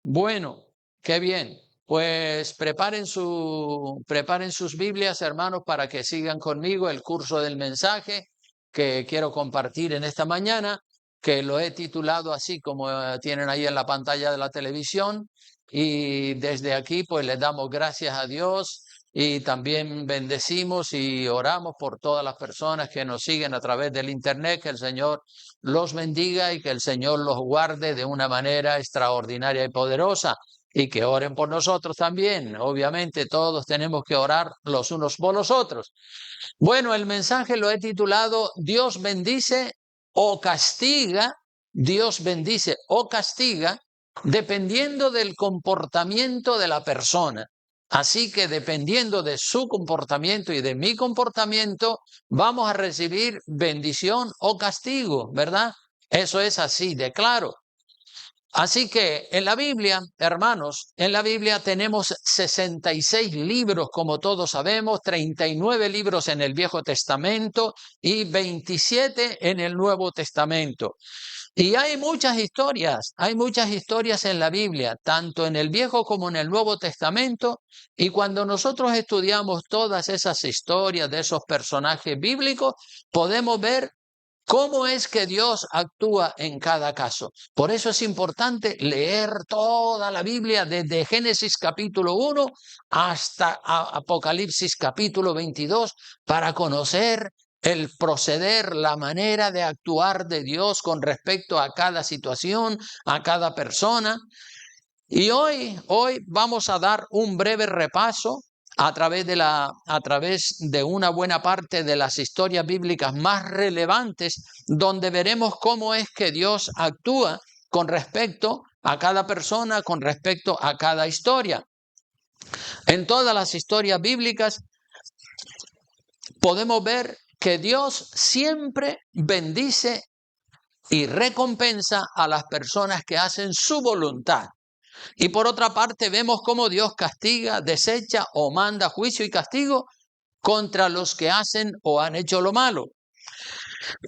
Bueno, qué bien. Pues preparen sus Biblias, hermanos, para que sigan conmigo el curso del mensaje que quiero compartir en esta mañana, que lo he titulado así como tienen ahí en la pantalla de la televisión. Y desde aquí, pues les damos gracias a Dios y también bendecimos y oramos por todas las personas que nos siguen a través del Internet, que el Señor los bendiga y que el Señor los guarde de una manera extraordinaria y poderosa, y que oren por nosotros también. Obviamente todos tenemos que orar los unos por los otros. Bueno, el mensaje lo he titulado Dios bendice o castiga, Dios bendice o castiga, dependiendo del comportamiento de la persona. Así que dependiendo de su comportamiento y de mi comportamiento, vamos a recibir bendición o castigo, ¿verdad? Eso es así de claro. Así que en la Biblia, hermanos, en la Biblia tenemos 66 libros, como todos sabemos, 39 libros en el Viejo Testamento y 27 en el Nuevo Testamento. Y hay muchas historias en la Biblia, tanto en el Viejo como en el Nuevo Testamento, y cuando nosotros estudiamos todas esas historias de esos personajes bíblicos, podemos ver ¿cómo es que Dios actúa en cada caso? Por eso es importante leer toda la Biblia desde Génesis capítulo 1 hasta Apocalipsis capítulo 22 para conocer el proceder, la manera de actuar de Dios con respecto a cada situación, a cada persona. Y hoy vamos a dar un breve repaso a través de una buena parte de las historias bíblicas más relevantes, donde veremos cómo es que Dios actúa con respecto a cada persona, con respecto a cada historia. En todas las historias bíblicas podemos ver que Dios siempre bendice y recompensa a las personas que hacen su voluntad. Y por otra parte vemos cómo Dios castiga, desecha o manda juicio y castigo contra los que hacen o han hecho lo malo.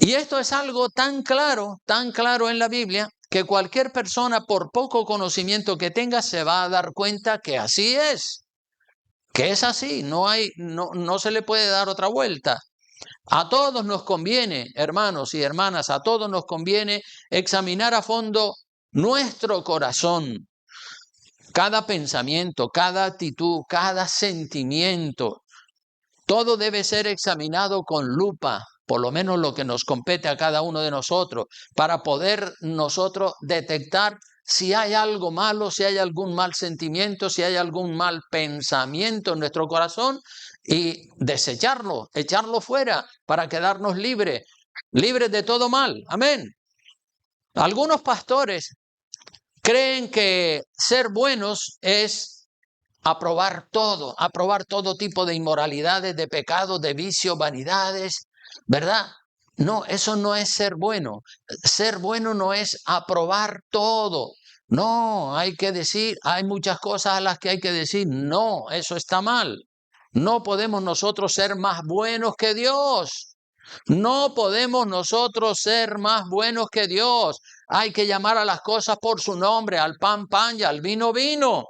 Y esto es algo tan claro en la Biblia, que cualquier persona, por poco conocimiento que tenga, se va a dar cuenta que así es, que es así, no se le puede dar otra vuelta. A todos nos conviene, hermanos y hermanas, a todos nos conviene examinar a fondo nuestro corazón. Cada pensamiento, cada actitud, cada sentimiento, todo debe ser examinado con lupa, por lo menos lo que nos compete a cada uno de nosotros, para poder nosotros detectar si hay algo malo, si hay algún mal sentimiento, si hay algún mal pensamiento en nuestro corazón y desecharlo, echarlo fuera para quedarnos libres de todo mal. Amén. Algunos pastores creen que ser buenos es aprobar todo tipo de inmoralidades, de pecados, de vicios, vanidades, ¿verdad? No, eso no es ser bueno. Ser bueno no es aprobar todo. No, hay que decir, hay muchas cosas a las que hay que decir, no, eso está mal. No podemos nosotros ser más buenos que Dios. No podemos nosotros ser más buenos que Dios. Hay que llamar a las cosas por su nombre, al pan, pan y al vino, vino.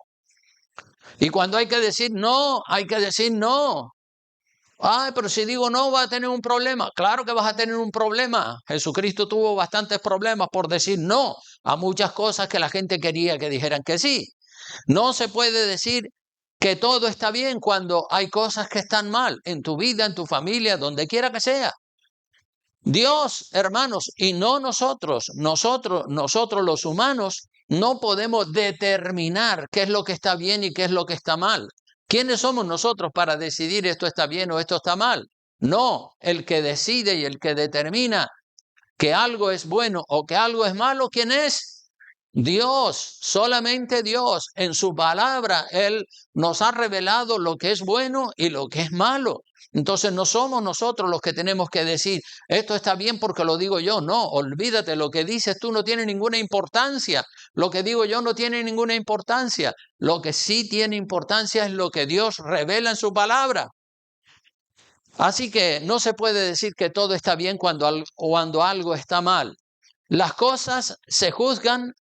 Y cuando hay que decir no, hay que decir no. Ay, pero si digo no, va a tener un problema. Claro que vas a tener un problema. Jesucristo tuvo bastantes problemas por decir no a muchas cosas que la gente quería que dijeran que sí. No se puede decir que todo está bien cuando hay cosas que están mal en tu vida, en tu familia, donde quiera que sea. Dios, hermanos, y no nosotros los humanos, no podemos determinar qué es lo que está bien y qué es lo que está mal. ¿Quiénes somos nosotros para decidir esto está bien o esto está mal? No, el que decide y el que determina que algo es bueno o que algo es malo, ¿quién es? Dios, solamente Dios. En su palabra, Él nos ha revelado lo que es bueno y lo que es malo. Entonces no somos nosotros los que tenemos que decir, esto está bien porque lo digo yo. No, olvídate, lo que dices tú no tiene ninguna importancia. Lo que digo yo no tiene ninguna importancia. Lo que sí tiene importancia es lo que Dios revela en su palabra. Así que no se puede decir que todo está bien cuando algo está mal. Las cosas se juzgan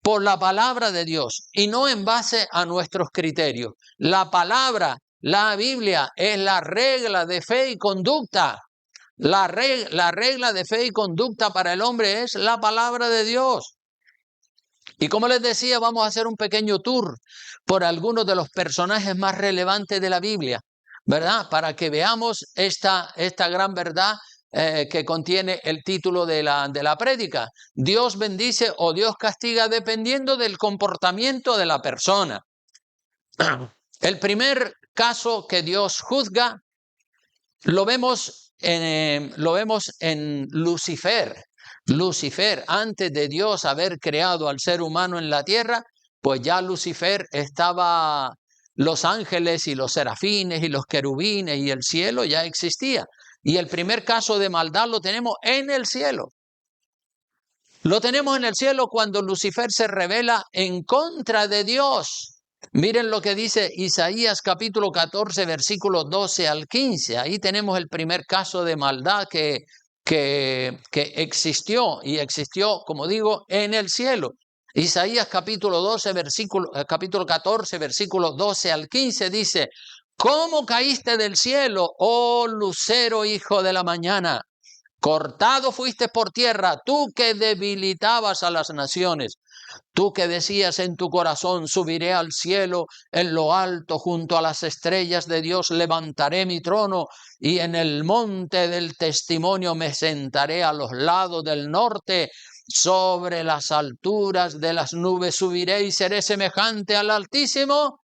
por la palabra de Dios y no en base a nuestros criterios. La palabra, la Biblia, es la regla de fe y conducta. La regla de fe y conducta para el hombre es la palabra de Dios. Y como les decía, vamos a hacer un pequeño tour por algunos de los personajes más relevantes de la Biblia, ¿verdad? Para que veamos esta gran verdad que contiene el título de la prédica. Dios bendice o Dios castiga dependiendo del comportamiento de la persona. El primer caso que Dios juzga lo vemos en Lucifer. Lucifer, antes de Dios haber creado al ser humano en la tierra, pues ya Lucifer estaba, los ángeles y los serafines y los querubines y el cielo ya existía. Y el primer caso de maldad lo tenemos en el cielo. Lo tenemos en el cielo cuando Lucifer se rebela en contra de Dios. Miren lo que dice Isaías capítulo 14, versículos 12 al 15. Ahí tenemos el primer caso de maldad que existió, y existió, como digo, en el cielo. Isaías capítulo 14, versículos 12 al 15 dice: ¿Cómo caíste del cielo, oh lucero, hijo de la mañana? Cortado fuiste por tierra, tú que debilitabas a las naciones. Tú que decías en tu corazón: subiré al cielo, en lo alto, junto a las estrellas de Dios, levantaré mi trono, y en el monte del testimonio me sentaré a los lados del norte, sobre las alturas de las nubes subiré y seré semejante al Altísimo.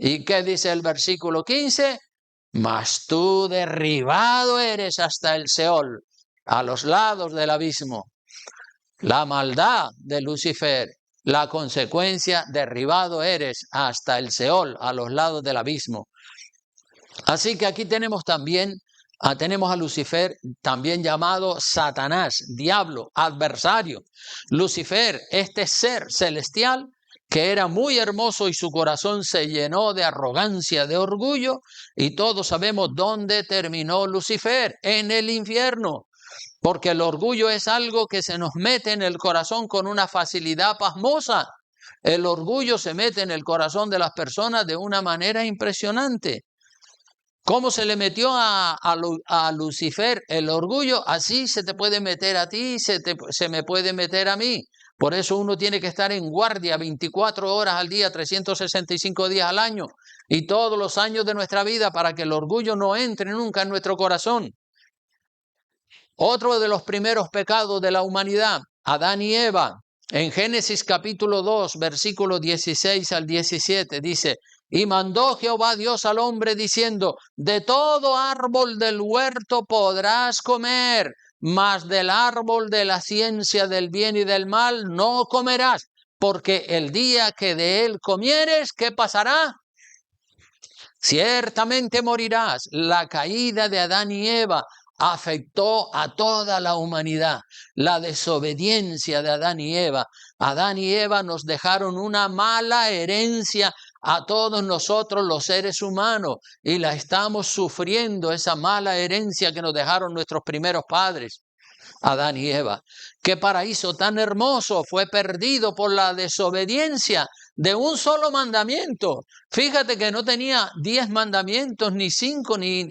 ¿Y qué dice el versículo 15? Mas tú derribado eres hasta el Seol, a los lados del abismo. La maldad de Lucifer, la consecuencia: derribado eres hasta el Seol, a los lados del abismo. Así que aquí tenemos también, tenemos a Lucifer, también llamado Satanás, diablo, adversario. Lucifer, este ser celestial que era muy hermoso y su corazón se llenó de arrogancia, de orgullo, y todos sabemos dónde terminó Lucifer: en el infierno. Porque el orgullo es algo que se nos mete en el corazón con una facilidad pasmosa. El orgullo se mete en el corazón de las personas de una manera impresionante. ¿Cómo se le metió a Lucifer el orgullo? Así se te puede meter a ti, se me puede meter a mí. Por eso uno tiene que estar en guardia 24 horas al día, 365 días al año y todos los años de nuestra vida, para que el orgullo no entre nunca en nuestro corazón. Otro de los primeros pecados de la humanidad, Adán y Eva. En Génesis capítulo 2, versículos 16 al 17, dice: y mandó Jehová Dios al hombre diciendo: de todo árbol del huerto podrás comer, mas del árbol de la ciencia del bien y del mal no comerás, porque el día que de él comieres, ¿qué pasará? Ciertamente morirás. La caída de Adán y Eva afectó a toda la humanidad. La desobediencia de Adán y Eva. Adán y Eva nos dejaron una mala herencia a todos nosotros los seres humanos, y la estamos sufriendo, esa mala herencia que nos dejaron nuestros primeros padres, Adán y Eva. Qué paraíso tan hermoso fue perdido por la desobediencia de un solo mandamiento. Fíjate que no tenía 10 mandamientos, ni 5, ni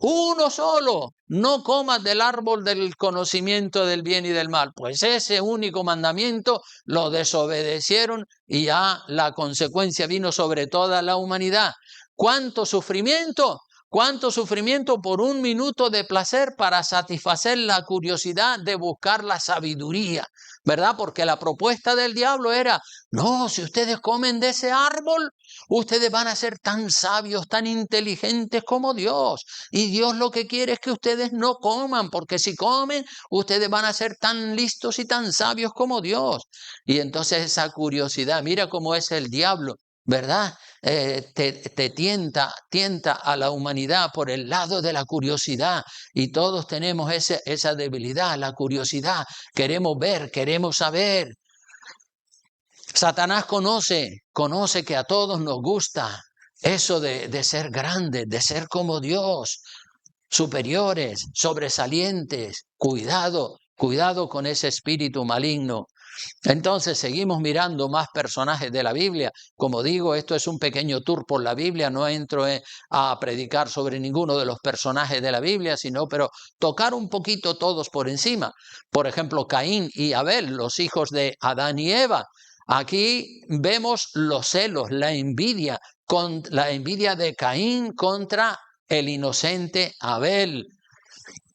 uno solo: no comas del árbol del conocimiento del bien y del mal. Pues ese único mandamiento lo desobedecieron, y ya la consecuencia vino sobre toda la humanidad. ¿Cuánto sufrimiento? ¿Cuánto sufrimiento por un minuto de placer para satisfacer la curiosidad de buscar la sabiduría, ¿verdad? Porque la propuesta del diablo era: no, si ustedes comen de ese árbol, ustedes van a ser tan sabios, tan inteligentes como Dios. Y Dios lo que quiere es que ustedes no coman, porque si comen, ustedes van a ser tan listos y tan sabios como Dios. Y entonces esa curiosidad, mira cómo es el diablo, ¿verdad? Te tienta a la humanidad por el lado de la curiosidad, y todos tenemos esa debilidad, la curiosidad. Queremos ver, queremos saber. Satanás conoce que a todos nos gusta eso de ser grandes, de ser como Dios, superiores, sobresalientes. Cuidado, Cuidado con ese espíritu maligno. Entonces seguimos mirando más personajes de la Biblia. Como digo, esto es un pequeño tour por la Biblia, no entro a predicar sobre ninguno de los personajes de la Biblia, sino pero tocar un poquito todos por encima. Por ejemplo, Caín y Abel, los hijos de Adán y Eva. Aquí vemos los celos, la envidia de Caín contra el inocente Abel.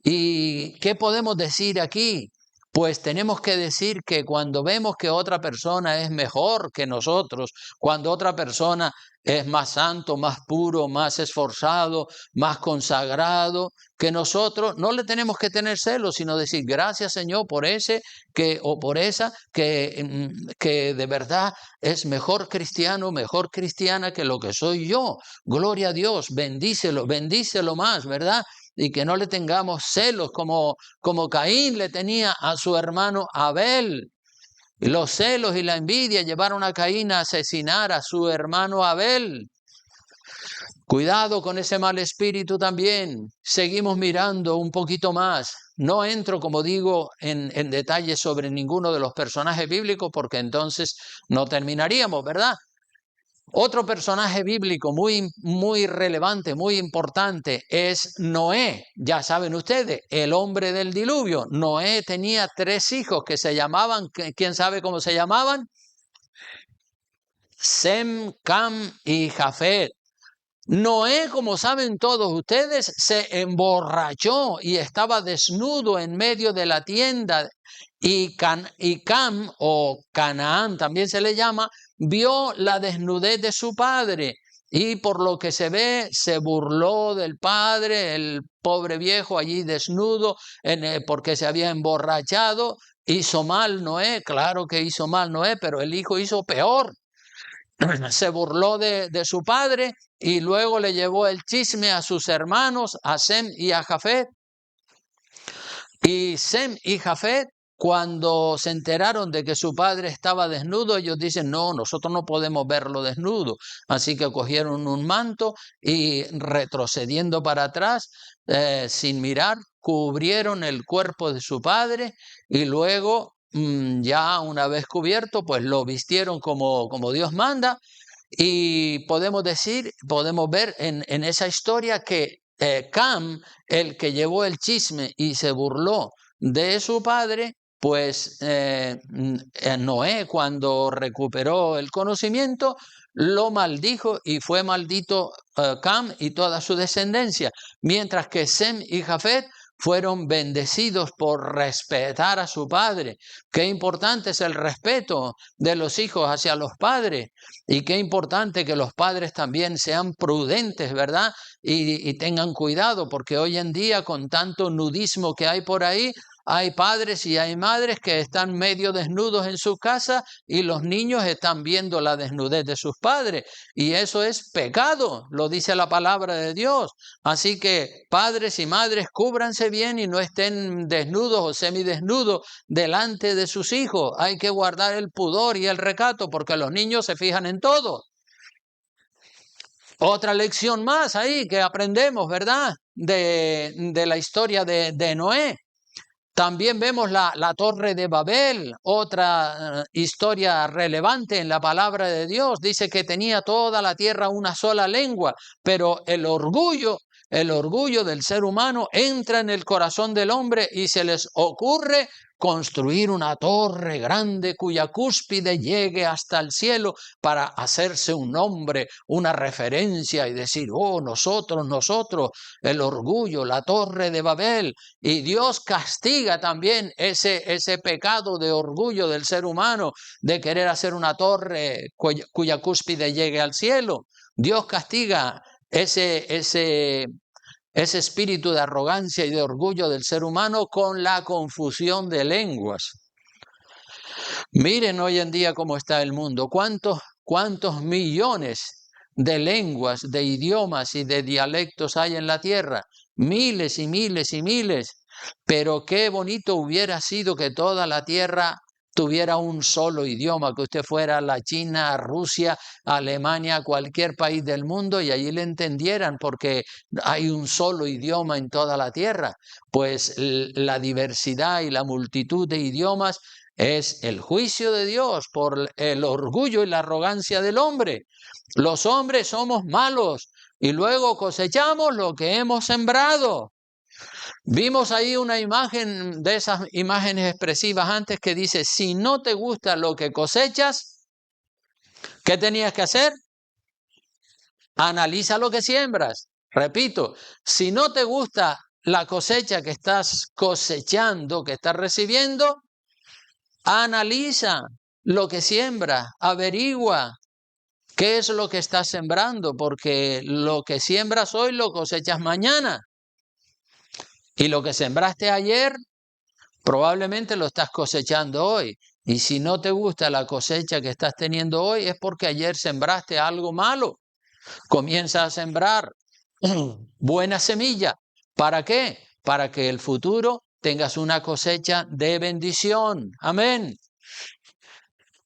¿Y qué podemos decir aquí? Pues tenemos que decir que cuando vemos que otra persona es mejor que nosotros, cuando otra persona es más santo, más puro, más esforzado, más consagrado que nosotros, no le tenemos que tener celos, sino decir gracias Señor por ese o por esa que de verdad es mejor cristiano, mejor cristiana que lo que soy yo. Gloria a Dios, bendícelo más, ¿verdad? Y que no le tengamos celos como Caín le tenía a su hermano Abel. Y los celos y la envidia llevaron a Caín a asesinar a su hermano Abel. Cuidado con ese mal espíritu también. Seguimos mirando un poquito más. No entro, como digo, en detalles sobre ninguno de los personajes bíblicos porque entonces no terminaríamos, ¿verdad? Otro personaje bíblico muy relevante, muy importante, es Noé. Ya saben ustedes, el hombre del diluvio. Noé tenía 3 hijos que se llamaban, ¿quién sabe cómo se llamaban? Sem, Cam y Jafet. Noé, como saben todos ustedes, se emborrachó y estaba desnudo en medio de la tienda. Y Cam, o Canaán también se le llama, vio la desnudez de su padre y por lo que se ve se burló del padre, el pobre viejo allí desnudo porque se había emborrachado. Hizo mal Noé, claro que hizo mal Noé, pero el hijo hizo peor. Se burló de su padre y luego le llevó el chisme a sus hermanos, a Sem y a Jafet. Y Sem y Jafet, cuando se enteraron de que su padre estaba desnudo, ellos dicen, no, nosotros no podemos verlo desnudo. Así que cogieron un manto y retrocediendo para atrás, sin mirar, cubrieron el cuerpo de su padre y luego, ya una vez cubierto, pues lo vistieron como Dios manda. Y podemos ver en esa historia que Cam, el que llevó el chisme y se burló de su padre, pues Noé, cuando recuperó el conocimiento, lo maldijo y fue maldito Cam y toda su descendencia, mientras que Sem y Jafet fueron bendecidos por respetar a su padre. Qué importante es el respeto de los hijos hacia los padres y qué importante que los padres también sean prudentes, ¿verdad? Y tengan cuidado, porque hoy en día con tanto nudismo que hay por ahí, hay padres y hay madres que están medio desnudos en su casa y los niños están viendo la desnudez de sus padres. Y eso es pecado, lo dice la palabra de Dios. Así que padres y madres, cúbranse bien y no estén desnudos o semidesnudos delante de sus hijos. Hay que guardar el pudor y el recato porque los niños se fijan en todo. Otra lección más ahí que aprendemos, ¿verdad? De la historia de Noé. También vemos la Torre de Babel, otra historia relevante en la palabra de Dios. Dice que tenía toda la tierra una sola lengua, pero el orgullo del ser humano entra en el corazón del hombre y se les ocurre construir una torre grande cuya cúspide llegue hasta el cielo para hacerse un nombre, una referencia y decir, oh, nosotros, el orgullo, la Torre de Babel. Y Dios castiga también ese pecado de orgullo del ser humano, de querer hacer una torre cuya cúspide llegue al cielo. Dios castiga ese espíritu de arrogancia y de orgullo del ser humano con la confusión de lenguas. Miren hoy en día cómo está el mundo, cuántos millones de lenguas, de idiomas y de dialectos hay en la tierra, miles y miles y miles, pero qué bonito hubiera sido que toda la tierra tuviera un solo idioma, que usted fuera a la China, a Rusia, a Alemania, a cualquier país del mundo y allí le entendieran porque hay un solo idioma en toda la tierra. Pues la diversidad y la multitud de idiomas es el juicio de Dios por el orgullo y la arrogancia del hombre. Los hombres somos malos y luego cosechamos lo que hemos sembrado. Vimos ahí una imagen de esas imágenes expresivas antes que dice, si no te gusta lo que cosechas, ¿qué tenías que hacer? Analiza lo que siembras. Repito, si no te gusta la cosecha que estás cosechando, que estás recibiendo, analiza lo que siembras, averigua qué es lo que estás sembrando, porque lo que siembras hoy lo cosechas mañana. Y lo que sembraste ayer, probablemente lo estás cosechando hoy. Y si no te gusta la cosecha que estás teniendo hoy, es porque ayer sembraste algo malo. Comienza a sembrar buena semilla. ¿Para qué? Para que el futuro tengas una cosecha de bendición. Amén.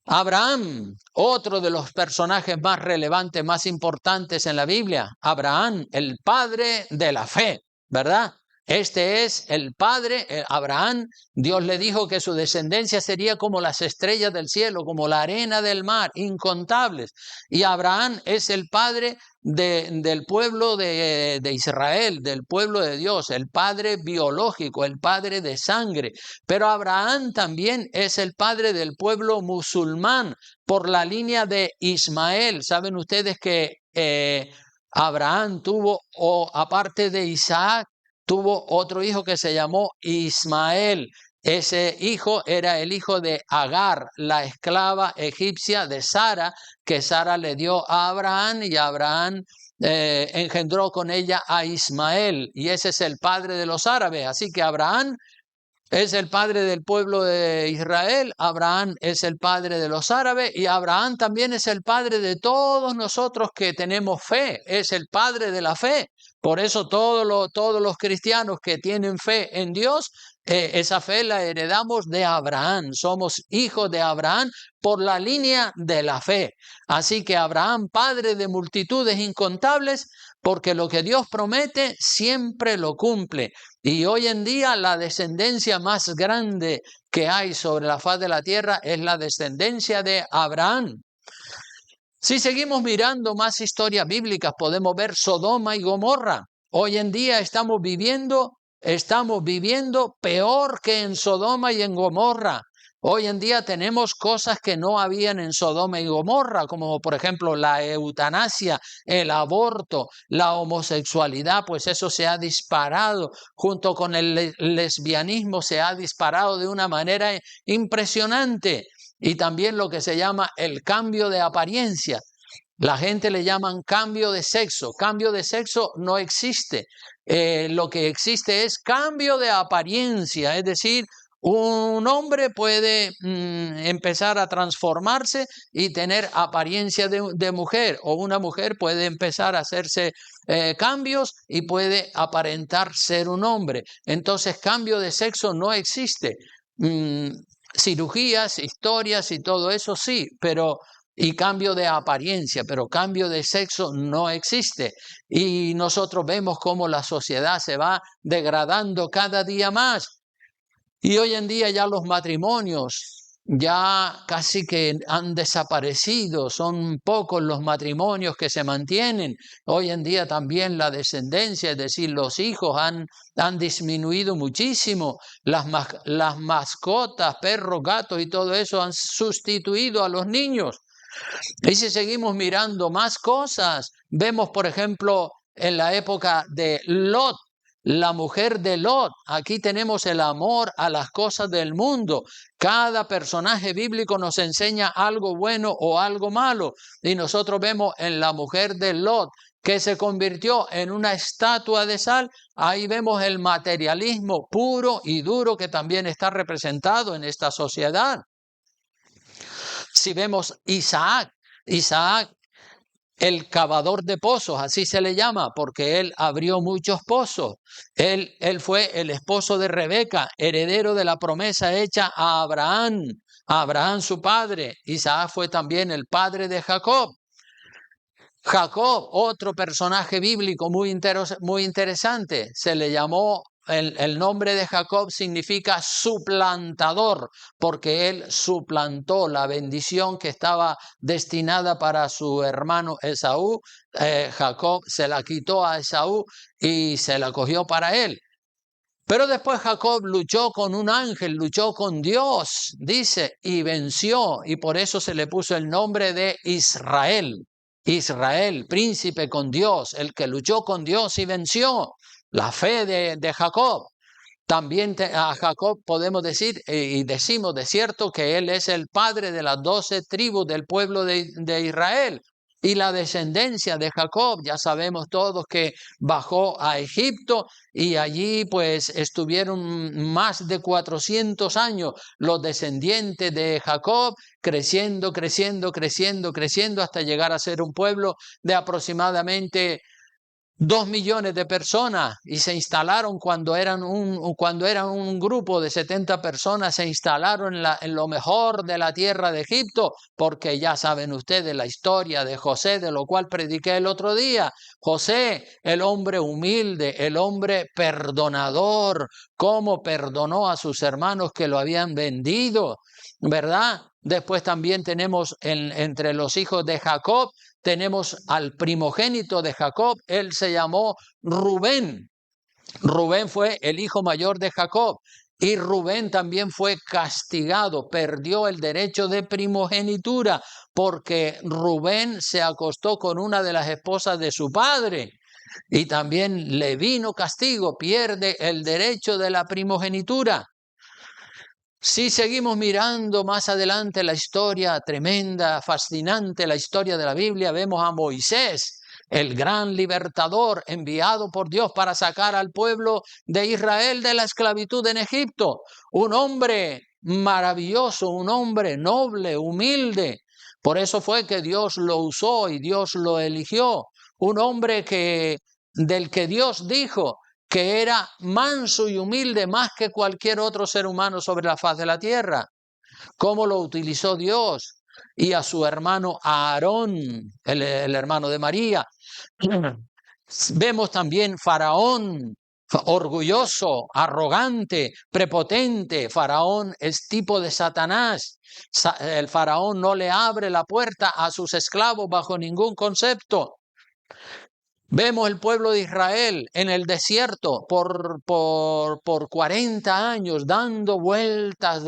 Abraham, otro de los personajes más relevantes, más importantes en la Biblia. Abraham, el padre de la fe, ¿verdad? Este es el padre, Abraham, Dios le dijo que su descendencia sería como las estrellas del cielo, como la arena del mar, incontables. Y Abraham es el padre del pueblo de Israel, del pueblo de Dios, el padre biológico, el padre de sangre. Pero Abraham también es el padre del pueblo musulmán por la línea de Ismael. ¿Saben ustedes que Abraham tuvo, aparte de Isaac, tuvo otro hijo que se llamó Ismael? Ese hijo era el hijo de Agar, la esclava egipcia de Sara, que Sara le dio a Abraham y Abraham engendró con ella a Ismael, y ese es el padre de los árabes. Así que Abraham es el padre del pueblo de Israel, Abraham es el padre de los árabes y Abraham también es el padre de todos nosotros que tenemos fe, es el padre de la fe. Por eso todos los cristianos que tienen fe en Dios, esa fe la heredamos de Abraham, somos hijos de Abraham por la línea de la fe. Así que Abraham, padre de multitudes incontables, porque lo que Dios promete siempre lo cumple. Y hoy en día la descendencia más grande que hay sobre la faz de la tierra es la descendencia de Abraham. Si seguimos mirando más historias bíblicas, podemos ver Sodoma y Gomorra. Hoy en día estamos viviendo peor que en Sodoma y en Gomorra. Hoy en día tenemos cosas que no habían en Sodoma y Gomorra, como por ejemplo la eutanasia, el aborto, la homosexualidad, pues eso se ha disparado, junto con el lesbianismo se ha disparado de una manera impresionante. Y también lo que se llama el cambio de apariencia. La gente le llaman cambio de sexo. Cambio de sexo no existe. Lo que existe es cambio de apariencia, es decir, un hombre puede empezar a transformarse y tener apariencia de mujer, o una mujer puede empezar a hacerse cambios y puede aparentar ser un hombre. Entonces, cambio de sexo no existe. Cirugías, historias y todo eso sí, y cambio de apariencia, pero cambio de sexo no existe. Y nosotros vemos cómo la sociedad se va degradando cada día más. Y hoy en día ya los matrimonios ya casi que han desaparecido, son pocos los matrimonios que se mantienen. Hoy en día también la descendencia, es decir, los hijos han disminuido muchísimo. Las mascotas, perros, gatos y todo eso han sustituido a los niños. Y si seguimos mirando más cosas, vemos por ejemplo en la época de Lot, la mujer de Lot. Aquí tenemos el amor a las cosas del mundo. Cada personaje bíblico nos enseña algo bueno o algo malo. Y nosotros vemos en la mujer de Lot, que se convirtió en una estatua de sal. Ahí vemos el materialismo puro y duro que también está representado en esta sociedad. Si vemos Isaac el cavador de pozos, así se le llama, porque él abrió muchos pozos. Él fue el esposo de Rebeca, heredero de la promesa hecha a Abraham su padre. Isaac fue también el padre de Jacob. Jacob, otro personaje bíblico muy interesante, se le llamó, el nombre de Jacob significa suplantador, porque él suplantó la bendición que estaba destinada para su hermano Esaú. Jacob se la quitó a Esaú y se la cogió para él. Pero después Jacob luchó con un ángel, luchó con Dios, dice, y venció, y por eso se le puso el nombre de Israel. Israel, príncipe con Dios, el que luchó con Dios y venció. La fe de Jacob. También a Jacob podemos decir, y decimos de cierto, que él es el padre de las 12 tribus del pueblo de Israel. Y la descendencia de Jacob, ya sabemos todos que bajó a Egipto y allí pues estuvieron más de 400 años los descendientes de Jacob, creciendo, creciendo, creciendo, creciendo, hasta llegar a ser un pueblo de aproximadamente 2 millones de personas, y se instalaron cuando eran un grupo de 70 personas, se instalaron en lo mejor de la tierra de Egipto, porque ya saben ustedes la historia de José, de lo cual prediqué el otro día. José, el hombre humilde, el hombre perdonador, cómo perdonó a sus hermanos que lo habían vendido, ¿verdad? Después también tenemos entre los hijos de Jacob, tenemos al primogénito de Jacob, él se llamó Rubén. Rubén fue el hijo mayor de Jacob y Rubén también fue castigado, perdió el derecho de primogenitura porque Rubén se acostó con una de las esposas de su padre y también le vino castigo, pierde el derecho de la primogenitura. Si seguimos mirando más adelante la historia tremenda, fascinante, la historia de la Biblia, vemos a Moisés, el gran libertador enviado por Dios para sacar al pueblo de Israel de la esclavitud en Egipto. Un hombre maravilloso, un hombre noble, humilde. Por eso fue que Dios lo usó y Dios lo eligió. Un hombre del que Dios dijo que era manso y humilde más que cualquier otro ser humano sobre la faz de la tierra. ¿Cómo lo utilizó Dios? Y a su hermano Aarón, el hermano de María. Vemos también Faraón, orgulloso, arrogante, prepotente. Faraón es tipo de Satanás. El faraón no le abre la puerta a sus esclavos bajo ningún concepto. Vemos el pueblo de Israel en el desierto por 40 años dando vueltas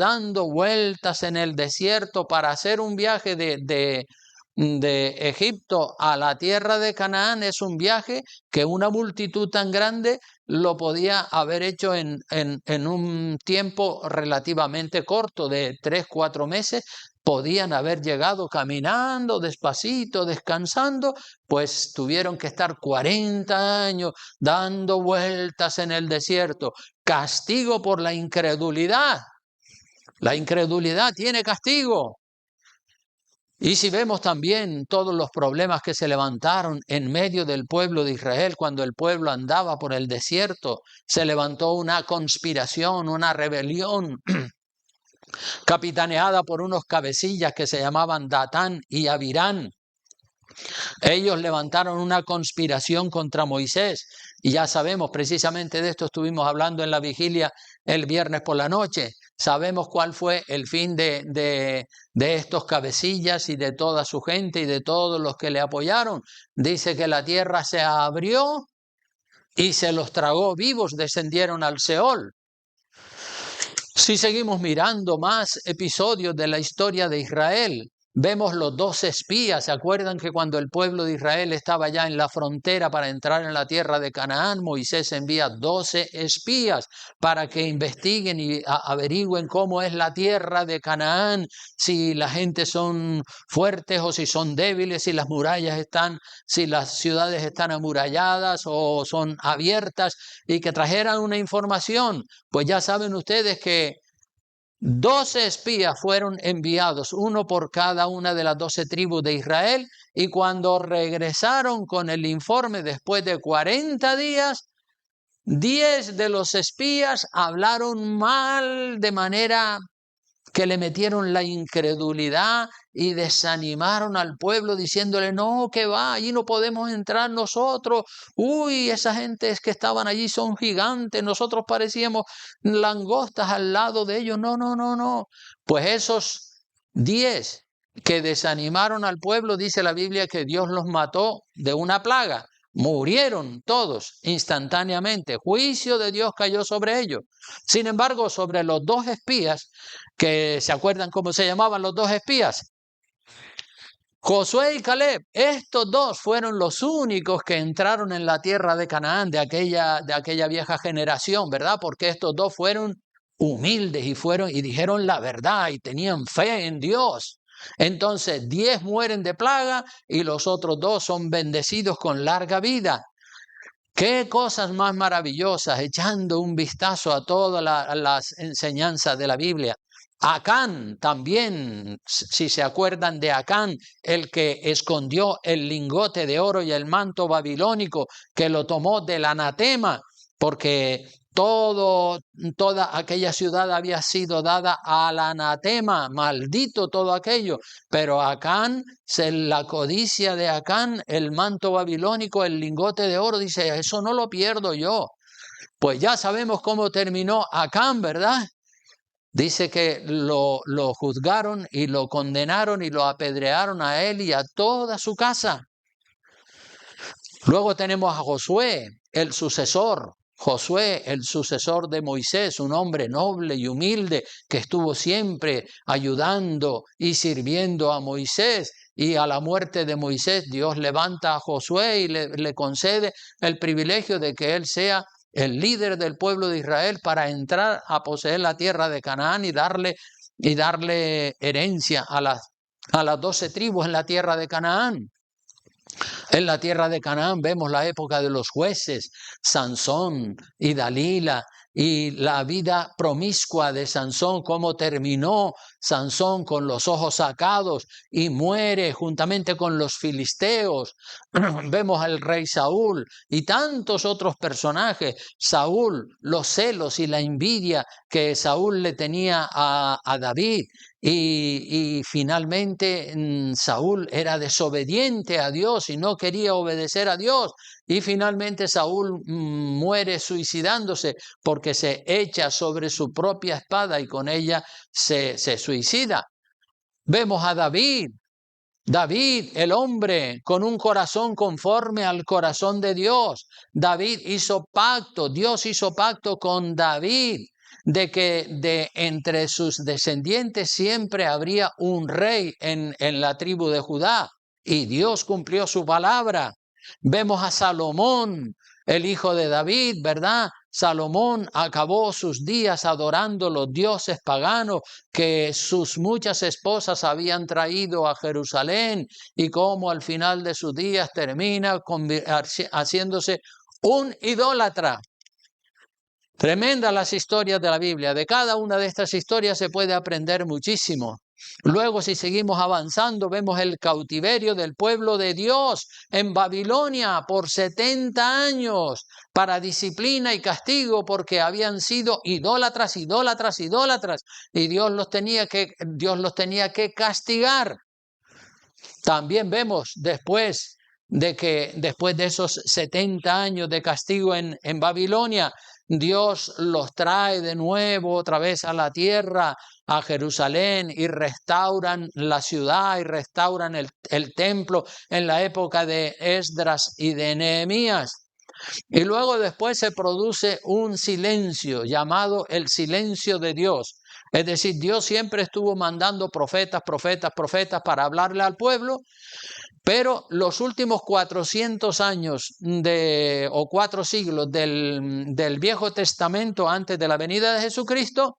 en el desierto para hacer un viaje de Egipto a la tierra de Canaán. Es un viaje que una multitud tan grande lo podía haber hecho en un tiempo relativamente corto de 3-4 meses. Podían haber llegado caminando despacito, descansando, pues tuvieron que estar 40 años dando vueltas en el desierto. Castigo por la incredulidad. La incredulidad tiene castigo. Y si vemos también todos los problemas que se levantaron en medio del pueblo de Israel, cuando el pueblo andaba por el desierto, se levantó una conspiración, una rebelión capitaneada por unos cabecillas que se llamaban Datán y Abirán. Ellos levantaron una conspiración contra Moisés y ya sabemos, precisamente de esto estuvimos hablando en la vigilia el viernes por la noche. Sabemos cuál fue el fin de estos cabecillas y de toda su gente y de todos los que le apoyaron. Dice que la tierra se abrió y se los tragó vivos, descendieron al Seol. Si seguimos mirando más episodios de la historia de Israel, vemos los 12 espías. ¿Se acuerdan que cuando el pueblo de Israel estaba ya en la frontera para entrar en la tierra de Canaán, Moisés envía 12 espías para que investiguen y averigüen cómo es la tierra de Canaán, si la gente son fuertes o si son débiles, si las ciudades están amuralladas o son abiertas, y que trajeran una información? Pues ya saben ustedes que 12 espías fueron enviados, uno por cada una de las 12 tribus de Israel, y cuando regresaron con el informe después de 40 días, 10 de los espías hablaron mal de manera que le metieron la incredulidad y desanimaron al pueblo diciéndole, no, que va, allí no podemos entrar nosotros. Uy, esa gente que estaban allí son gigantes, nosotros parecíamos langostas al lado de ellos. No, no, no, no. Pues esos 10 que desanimaron al pueblo, dice la Biblia que Dios los mató de una plaga. Murieron todos instantáneamente. Juicio de Dios cayó sobre ellos. Sin embargo, sobre los 2 espías, que se acuerdan cómo se llamaban los 2 espías, Josué y Caleb, estos 2 fueron los únicos que entraron en la tierra de Canaán de aquella vieja generación, ¿verdad? Porque estos 2 fueron humildes y dijeron la verdad y tenían fe en Dios. Entonces 10 mueren de plaga y los otros 2 son bendecidos con larga vida. Qué cosas más maravillosas, echando un vistazo a todas las enseñanzas de la Biblia. Acán también, si se acuerdan de Acán, el que escondió el lingote de oro y el manto babilónico, que lo tomó del anatema, porque toda aquella ciudad había sido dada al anatema, maldito todo aquello. Pero Acán, la codicia de Acán, el manto babilónico, el lingote de oro, dice, eso no lo pierdo yo. Pues ya sabemos cómo terminó Acán, ¿verdad? Dice que lo juzgaron y lo condenaron y lo apedrearon a él y a toda su casa. Luego tenemos a Josué, el sucesor. Josué, el sucesor de Moisés, un hombre noble y humilde que estuvo siempre ayudando y sirviendo a Moisés. Y a la muerte de Moisés, Dios levanta a Josué y le concede el privilegio de que él sea el líder del pueblo de Israel para entrar a poseer la tierra de Canaán y darle herencia a las 12 tribus en la tierra de Canaán. En la tierra de Canaán vemos la época de los jueces, Sansón y Dalila, y la vida promiscua de Sansón, cómo terminó Sansón con los ojos sacados y muere juntamente con los filisteos. Vemos al rey Saúl y tantos otros personajes. Saúl, los celos y la envidia que Saúl le tenía a David. Y finalmente Saúl era desobediente a Dios y no quería obedecer a Dios. Y finalmente Saúl muere suicidándose porque se echa sobre su propia espada y con ella se suicida. Vemos a David, el hombre con un corazón conforme al corazón de Dios. David hizo pacto, Dios hizo pacto con David, de que entre sus descendientes siempre habría un rey en la tribu de Judá. Y Dios cumplió su palabra. Vemos a Salomón, el hijo de David, ¿verdad? Salomón acabó sus días adorando los dioses paganos que sus muchas esposas habían traído a Jerusalén, y cómo al final de sus días termina haciéndose un idólatra. Tremendas las historias de la Biblia. De cada una de estas historias se puede aprender muchísimo. Luego, si seguimos avanzando, vemos el cautiverio del pueblo de Dios en Babilonia por 70 años para disciplina y castigo, porque habían sido idólatras, y Dios los tenía que castigar. También vemos después de esos 70 años de castigo en Babilonia, Dios los trae de nuevo otra vez a la tierra, a Jerusalén, y restauran la ciudad y restauran el templo en la época de Esdras y de Nehemías. Y luego después se produce un silencio llamado el silencio de Dios. Es decir, Dios siempre estuvo mandando profetas para hablarle al pueblo, pero los últimos 400 años o 4 siglos del Viejo Testamento antes de la venida de Jesucristo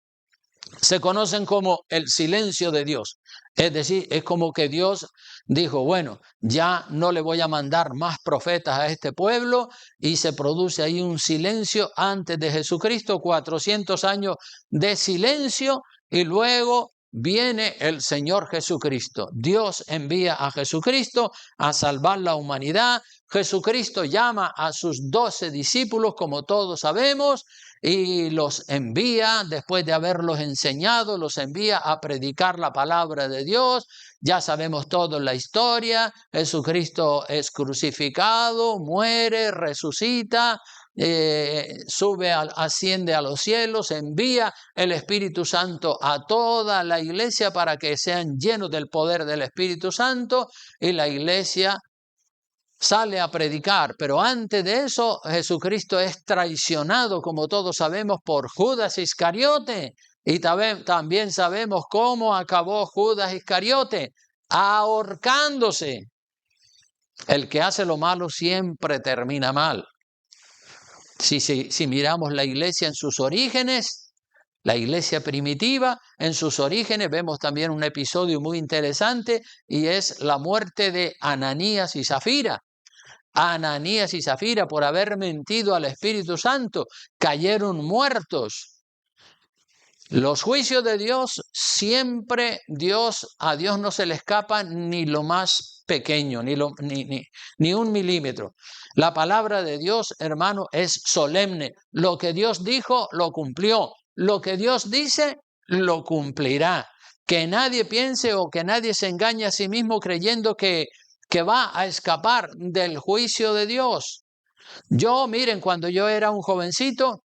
se conocen como el silencio de Dios. Es decir, es como que Dios dijo, bueno, ya no le voy a mandar más profetas a este pueblo, y se produce ahí un silencio antes de Jesucristo, 400 años de silencio, y luego viene el Señor Jesucristo. Dios envía a Jesucristo a salvar la humanidad. Jesucristo llama a sus 12 discípulos, como todos sabemos, y los envía, después de haberlos enseñado, los envía a predicar la palabra de Dios. Ya sabemos toda la historia. Jesucristo es crucificado, muere, resucita, asciende a los cielos, envía el Espíritu Santo a toda la iglesia para que sean llenos del poder del Espíritu Santo, y la iglesia sale a predicar. Pero antes de eso, Jesucristo es traicionado, como todos sabemos, por Judas Iscariote. Y también sabemos cómo acabó Judas Iscariote: ahorcándose. El que hace lo malo siempre termina mal. Si miramos la iglesia en sus orígenes, la iglesia primitiva, en sus orígenes, vemos también un episodio muy interesante, y es la muerte de Ananías y Zafira. Ananías y Zafira, por haber mentido al Espíritu Santo, cayeron muertos. Los juicios de Dios, siempre a Dios no se le escapa ni lo más pequeño, ni un milímetro. La palabra de Dios, hermano, es solemne. Lo que Dios dijo, lo cumplió. Lo que Dios dice, lo cumplirá. Que nadie piense o que nadie se engañe a sí mismo creyendo que va a escapar del juicio de Dios. Miren, cuando yo era un jovencito,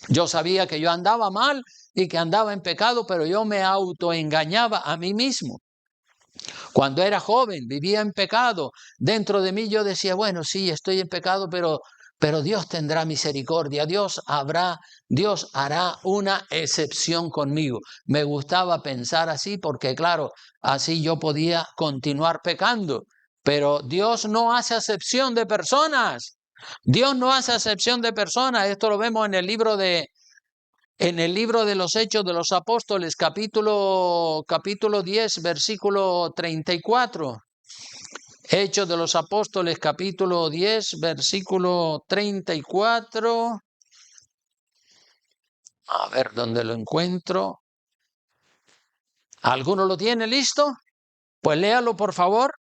yo sabía que yo andaba mal y que andaba en pecado, pero yo me autoengañaba a mí mismo. Cuando era joven, vivía en pecado. Dentro de mí yo decía, bueno, sí, estoy en pecado, pero Dios tendrá misericordia, Dios hará una excepción conmigo. Me gustaba pensar así porque, claro, así yo podía continuar pecando. Pero Dios no hace acepción de personas. Dios no hace acepción de personas. Esto lo vemos en el libro de los Hechos de los Apóstoles, capítulo 10, versículo 34. Hechos de los Apóstoles, capítulo 10, versículo 34. A ver dónde lo encuentro. ¿Alguno lo tiene listo? Pues léalo, por favor.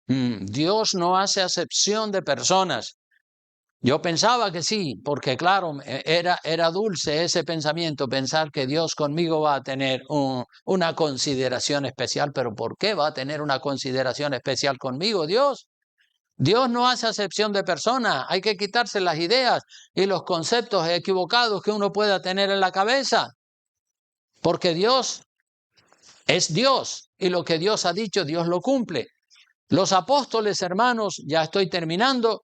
Dios no hace acepción de personas. Yo pensaba que sí, porque claro, era dulce ese pensamiento, pensar que Dios conmigo va a tener una consideración especial. Pero ¿por qué va a tener una consideración especial conmigo, Dios? Dios no hace acepción de personas. Hay que quitarse las ideas y los conceptos equivocados que uno pueda tener en la cabeza, porque Dios es Dios, y lo que Dios ha dicho, Dios lo cumple. Los apóstoles, hermanos, ya estoy terminando.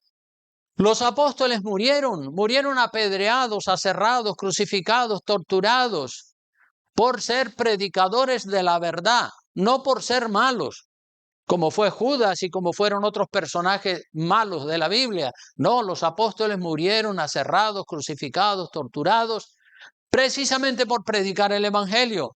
Los apóstoles murieron apedreados, aserrados, crucificados, torturados, por ser predicadores de la verdad, no por ser malos, como fue Judas y como fueron otros personajes malos de la Biblia. No, los apóstoles murieron aserrados, crucificados, torturados, precisamente por predicar el Evangelio.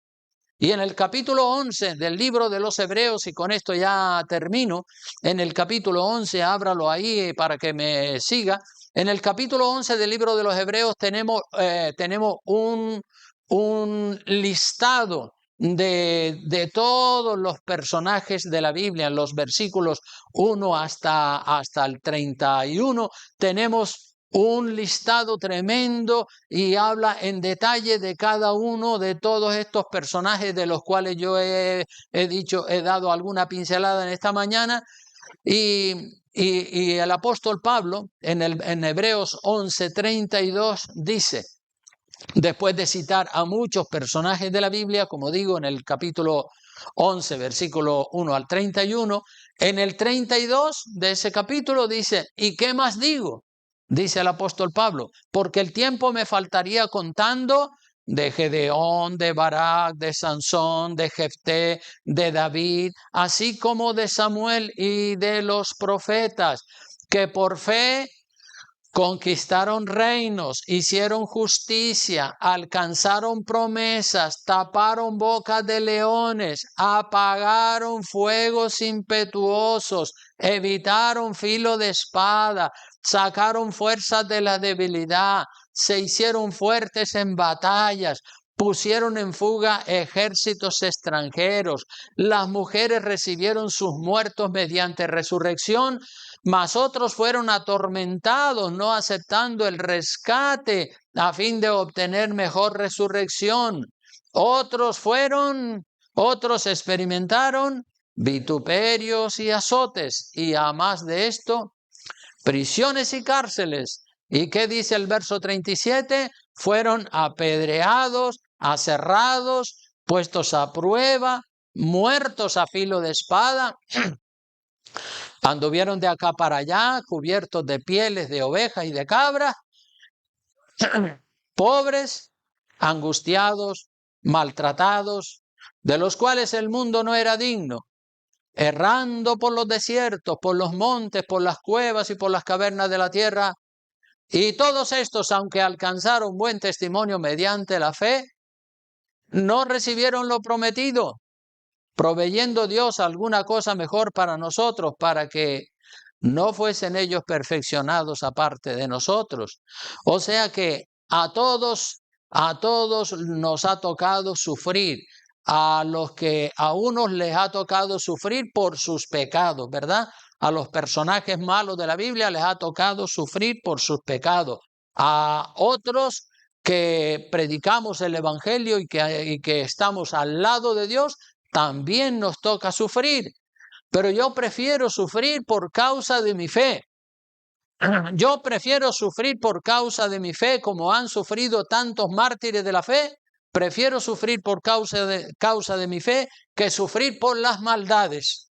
Y en el capítulo 11 del libro de los Hebreos, y con esto ya termino, en el capítulo 11, ábralo ahí para que me siga. En el capítulo 11 del libro de los Hebreos tenemos un listado de todos los personajes de la Biblia. En los versículos 1 hasta el 31 tenemos un listado tremendo, y habla en detalle de cada uno de todos estos personajes, de los cuales yo he dado alguna pincelada en esta mañana. Y el apóstol Pablo en Hebreos 11:32 dice, después de citar a muchos personajes de la Biblia, como digo, en el capítulo 11, versículo 1 al 31, en el 32 de ese capítulo dice, ¿y qué más digo? Dice el apóstol Pablo, porque el tiempo me faltaría contando de Gedeón, de Barak, de Sansón, de Jefté, de David, así como de Samuel y de los profetas, que por fe conquistaron reinos, hicieron justicia, alcanzaron promesas, taparon bocas de leones, apagaron fuegos impetuosos, evitaron filo de espada, sacaron fuerzas de la debilidad, se hicieron fuertes en batallas, pusieron en fuga ejércitos extranjeros, las mujeres recibieron sus muertos mediante resurrección, mas otros fueron atormentados, no aceptando el rescate a fin de obtener mejor resurrección. Otros experimentaron vituperios y azotes, y a más de esto, prisiones y cárceles. ¿Y qué dice el verso 37? Fueron apedreados, aserrados, puestos a prueba, muertos a filo de espada. Anduvieron de acá para allá, cubiertos de pieles de oveja y de cabra, pobres, angustiados, maltratados, de los cuales el mundo no era digno, errando por los desiertos, por los montes, por las cuevas y por las cavernas de la tierra. Y todos estos, aunque alcanzaron buen testimonio mediante la fe, no recibieron lo prometido, proveyendo Dios alguna cosa mejor para nosotros, para que no fuesen ellos perfeccionados aparte de nosotros. O sea que a todos nos ha tocado sufrir, a unos les ha tocado sufrir por sus pecados, ¿verdad? A los personajes malos de la Biblia les ha tocado sufrir por sus pecados. A otros que predicamos el Evangelio y que estamos al lado de Dios, también nos toca sufrir. Pero yo prefiero sufrir por causa de mi fe. Yo prefiero sufrir por causa de mi fe, como han sufrido tantos mártires de la fe. Prefiero sufrir por causa de mi fe que sufrir por las maldades.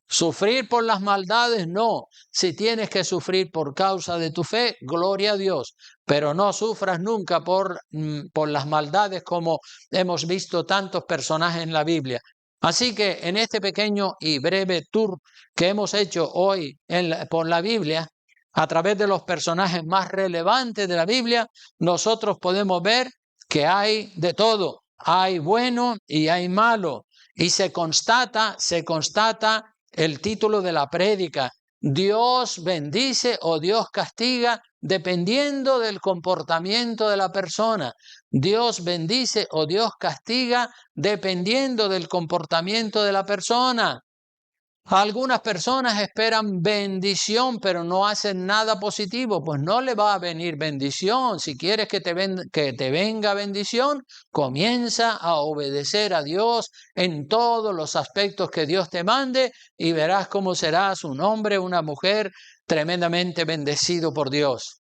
Sufrir por las maldades no. Si tienes que sufrir por causa de tu fe, gloria a Dios. Pero no sufras nunca por las maldades, como hemos visto tantos personajes en la Biblia. Así que en este pequeño y breve tour que hemos hecho hoy por la Biblia, a través de los personajes más relevantes de la Biblia, nosotros podemos ver que hay de todo. Hay bueno y hay malo. Y se constata el título de la prédica: Dios bendice o Dios castiga dependiendo del comportamiento de la persona. Dios bendice o Dios castiga dependiendo del comportamiento de la persona. Algunas personas esperan bendición, pero no hacen nada positivo, pues no le va a venir bendición. Si quieres que te venga bendición, comienza a obedecer a Dios en todos los aspectos que Dios te mande y verás cómo serás un hombre, una mujer tremendamente bendecido por Dios.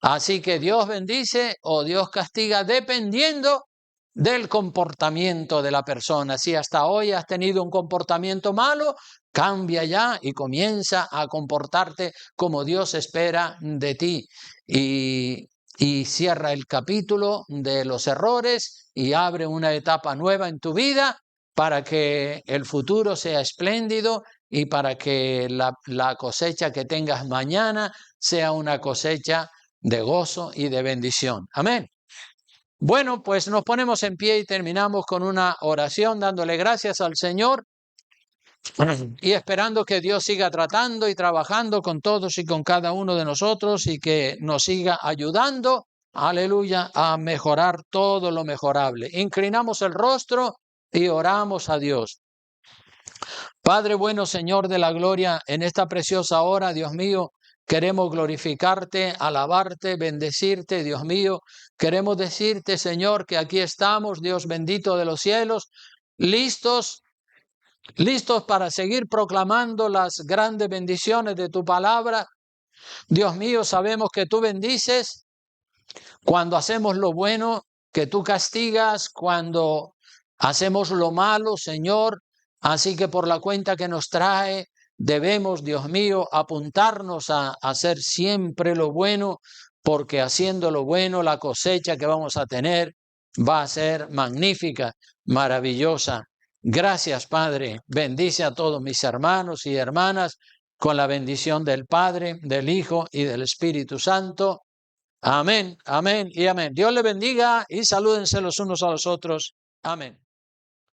Así que Dios bendice o Dios castiga dependiendo del comportamiento de la persona. Si hasta hoy has tenido un comportamiento malo, cambia ya y comienza a comportarte como Dios espera de ti. Y cierra el capítulo de los errores y abre una etapa nueva en tu vida para que el futuro sea espléndido y para que la cosecha que tengas mañana sea una cosecha de gozo y de bendición. Amén. Bueno, pues nos ponemos en pie y terminamos con una oración dándole gracias al Señor y esperando que Dios siga tratando y trabajando con todos y con cada uno de nosotros y que nos siga ayudando, aleluya, a mejorar todo lo mejorable. Inclinamos el rostro y oramos a Dios. Padre bueno, Señor de la gloria, en esta preciosa hora, Dios mío, queremos glorificarte, alabarte, bendecirte, Dios mío. Queremos decirte, Señor, que aquí estamos, Dios bendito de los cielos, listos para seguir proclamando las grandes bendiciones de tu palabra. Dios mío, sabemos que tú bendices cuando hacemos lo bueno, que tú castigas cuando hacemos lo malo, Señor. Así que por la cuenta que nos trae, debemos, Dios mío, apuntarnos a hacer siempre lo bueno, porque haciendo lo bueno, la cosecha que vamos a tener va a ser magnífica, maravillosa. Gracias, Padre. Bendice a todos mis hermanos y hermanas con la bendición del Padre, del Hijo y del Espíritu Santo. Amén, amén y amén. Dios le bendiga y salúdense los unos a los otros. Amén.